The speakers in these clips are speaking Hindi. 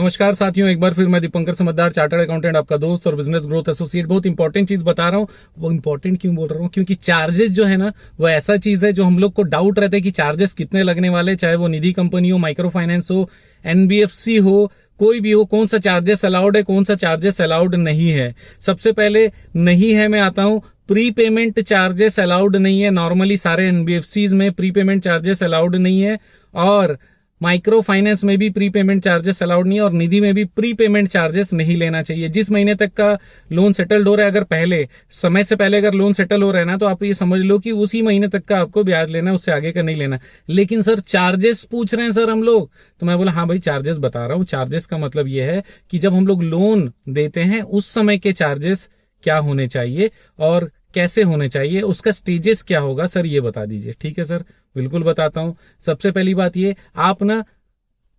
नमस्कार साथियों, एक बार फिर मैं दीपंकर समझदार चार्टर्ड अकाउंटेंट, आपका दोस्त और बिजनेस ग्रोथ एसोसिएट। बहुत इंपॉर्टेंट चीज बता रहा हूँ। वो इंपॉर्टेंट क्यों बोल रहा हूँ? क्योंकि चार्जेस जो है ना, वो ऐसा चीज है जो हम लोग को डाउट रहता है कि चार्जेस कितने लगने वाले, चाहे वो निधि कंपनी हो, माइक्रो फाइनेंस हो, एनबीएफसी हो, कोई भी हो, कौन सा चार्जेस अलाउड है, कौन सा चार्जेस अलाउड नहीं है। सबसे पहले नहीं है मैं आता हूं, प्री पेमेंट चार्जेस अलाउड नहीं है। नॉर्मली सारे एनबीएफसीज में प्री पेमेंट चार्जेस अलाउड नहीं है, और माइक्रो फाइनेंस में भी प्री पेमेंट चार्जेस अलाउड नहीं है, और निधि में भी प्री पेमेंट चार्जेस नहीं लेना चाहिए। जिस महीने तक का लोन सेटल्ड हो रहा है, अगर पहले समय से पहले अगर लोन सेटल हो रहा है ना, तो आप ये समझ लो कि उसी महीने तक का आपको ब्याज लेना है, उससे आगे का नहीं लेना। लेकिन सर चार्जेस पूछ रहे हैं सर हम लोग, तो मैं बोला हाँ भाई चार्जेस बता रहा हूं। चार्जेस का मतलब ये है कि जब हम लोग लोन देते हैं उस समय के चार्जेस क्या होने चाहिए और कैसे होने चाहिए, उसका स्टेजेस क्या होगा, सर ये बता दीजिए। ठीक है सर, बिल्कुल बताता हूं। सबसे पहली बात ये, आप ना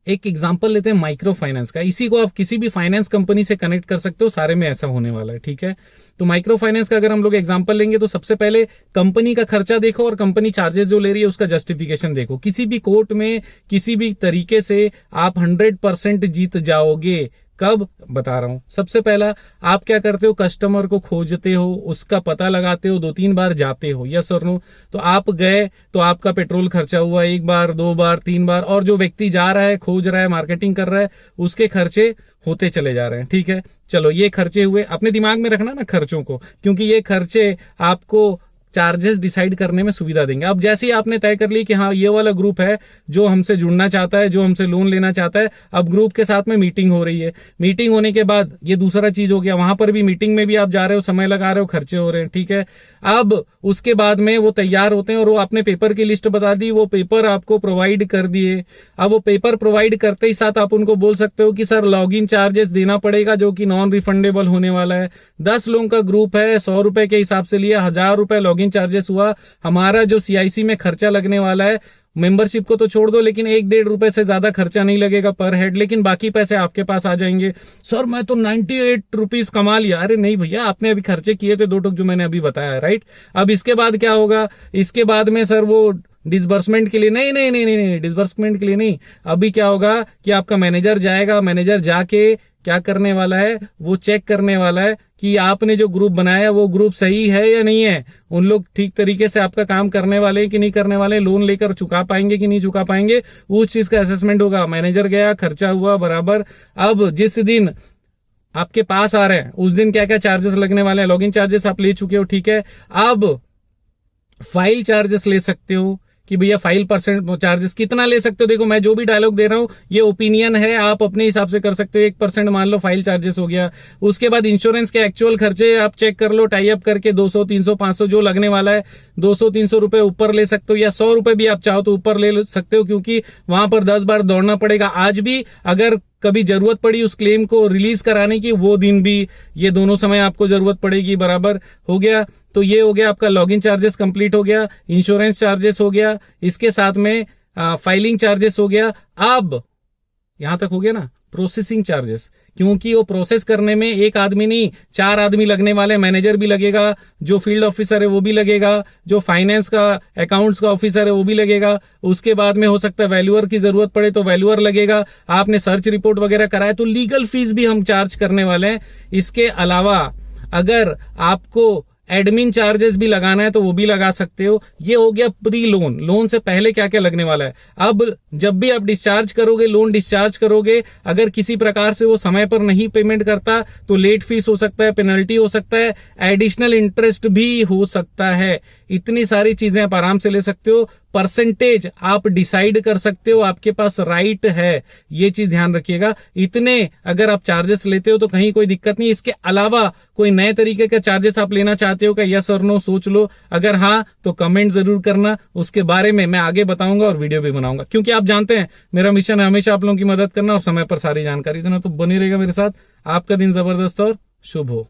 एक एग्जांपल लेते हैं माइक्रो फाइनेंस का। इसी को आप किसी भी फाइनेंस कंपनी से कनेक्ट कर सकते हो, सारे में ऐसा होने वाला है। ठीक है, तो माइक्रो फाइनेंस का अगर हम लोग एग्जांपल लेंगे तो सबसे पहले कंपनी का खर्चा देखो और कंपनी चार्जेस जो ले रही है उसका जस्टिफिकेशन देखो। किसी भी कोर्ट में किसी भी तरीके से आप 100% जीत जाओगे। कब? बता रहा हूं। सबसे पहला आप क्या करते हो, कस्टमर को खोजते हो, उसका पता लगाते हो, 2-3 बार जाते हो, यस और नो। तो आप गए तो आपका पेट्रोल खर्चा हुआ 1 बार, 2 बार, 3 बार, और जो व्यक्ति जा रहा है, खोज रहा है, मार्केटिंग कर रहा है, उसके खर्चे होते चले जा रहे हैं। ठीक है, चलो ये खर्चे हुए। अपने दिमाग में रखना ना खर्चों को, क्योंकि ये खर्चे आपको चार्जेस डिसाइड करने में सुविधा देंगे। अब जैसे ही आपने तय कर ली कि हाँ ये वाला ग्रुप है जो हमसे जुड़ना चाहता है, जो हमसे लोन लेना चाहता है, अब ग्रुप के साथ में मीटिंग हो रही है। मीटिंग होने के बाद ये दूसरा चीज हो गया, वहां पर भी मीटिंग में भी आप जा रहे हो, समय लगा रहे हो, खर्चे हो रहे हैं। ठीक है, अब उसके बाद में वो तैयार होते हैं और वो आपने पेपर की लिस्ट बता दी, वो पेपर आपको प्रोवाइड कर दिए। अब वो पेपर प्रोवाइड करते ही साथ आप उनको बोल सकते हो कि सर लॉगिन चार्जेस देना पड़ेगा, जो कि नॉन रिफंडेबल होने वाला है। 10 लोगों का ग्रुप है, 100 रुपए के हिसाब से लिया, 1000 रुपए लॉगिन चार्जेस हुआ। हमारा जो सीआईसी में खर्चा लगने वाला है, मेंबरशिप को तो छोड़ दो, लेकिन 1-1.5 रुपए से ज्यादा खर्चा नहीं लगेगा पर हेड, लेकिन बाकी पैसे आपके पास आ जाएंगे। सर मैं तो 98 रुपीज कमा लिया। अरे नहीं भैया, आपने अभी खर्चे किए थे 2 टुक जो मैंने अभी बताया, राइट। अब इसके बाद क्या होगा? इसके बाद में सर वो डिसबर्समेंट के लिए नहीं, डिसबर्समेंट के लिए नहीं। अभी क्या होगा कि आपका मैनेजर जाएगा, मैनेजर जाके क्या करने वाला है, वो चेक करने वाला है कि आपने जो ग्रुप बनाया वो ग्रुप सही है या नहीं है। उन लोग ठीक तरीके से आपका काम करने वाले हैं कि नहीं करने वाले, लोन लेकर चुका पाएंगे कि नहीं चुका पाएंगे, उस चीज का असेसमेंट होगा। मैनेजर गया, खर्चा हुआ बराबर। अब जिस दिन आपके पास आ रहे हैं उस दिन क्या क्या चार्जेस लगने वाले हैं। लॉगिन चार्जेस आप ले चुके हो, ठीक है। अब फाइल चार्जेस ले सकते हो कि भैया फाइल परसेंट चार्जेस कितना ले सकते हो। देखो मैं जो भी डायलॉग दे रहा हूं ये ओपिनियन है, आप अपने हिसाब से कर सकते हो। 1% मान लो फाइल चार्जेस हो गया। उसके बाद इंश्योरेंस के एक्चुअल खर्चे आप चेक कर लो, टाई अप करके 200, 300, 500 जो लगने वाला है, 200-300 रुपए ऊपर ले सकते हो, या 100 रुपए भी आप चाहो तो ऊपर ले सकते हो, क्योंकि वहां पर 10 बार दौड़ना पड़ेगा। आज भी अगर कभी जरूरत पड़ी उस क्लेम को रिलीज कराने की, वो दिन भी, ये दोनों समय आपको जरूरत पड़ेगी, बराबर हो गया। तो ये हो गया आपका लॉगिन चार्जेस कंप्लीट हो गया, इंश्योरेंस चार्जेस हो गया, इसके साथ में फाइलिंग चार्जेस हो गया। अब यहां तक हो गया ना, प्रोसेसिंग चार्जेस, क्योंकि वो प्रोसेस करने में एक आदमी नहीं 4 आदमी लगने वाले। मैनेजर भी लगेगा, जो फील्ड ऑफिसर है वो भी लगेगा, जो फाइनेंस का अकाउंट्स का ऑफिसर है वो भी लगेगा। उसके बाद में हो सकता है वैल्यूअर की जरूरत पड़े तो वैल्यूअर लगेगा। आपने सर्च रिपोर्ट वगैरह कराया तो लीगल फीस भी हम चार्ज करने वाले हैं। इसके अलावा अगर आपको एडमिन चार्जेस भी लगाना है तो वो भी लगा सकते हो। ये हो गया प्री लोन, लोन से पहले क्या क्या लगने वाला है। अब जब भी आप डिस्चार्ज करोगे, लोन डिस्चार्ज करोगे, अगर किसी प्रकार से वो समय पर नहीं पेमेंट करता तो लेट फीस हो सकता है, पेनल्टी हो सकता है, एडिशनल इंटरेस्ट भी हो सकता है। इतनी सारी चीजें आप आराम से ले सकते हो। परसेंटेज आप डिसाइड कर सकते हो, आपके पास राइट है, ये चीज ध्यान रखिएगा। इतने अगर आप चार्जेस लेते हो तो कहीं कोई दिक्कत नहीं। इसके अलावा कोई नए तरीके का चार्जेस आप लेना चाहते हो क्या? यस और नो सोच लो। अगर हाँ तो कमेंट जरूर करना, उसके बारे में मैं आगे बताऊंगा और वीडियो भी बनाऊंगा, क्योंकि आप जानते हैं मेरा मिशन है हमेशा आप लोगों की मदद करना और समय पर सारी जानकारी देना। तो बनी रहेगा मेरे साथ। आपका दिन जबरदस्त और शुभ हो।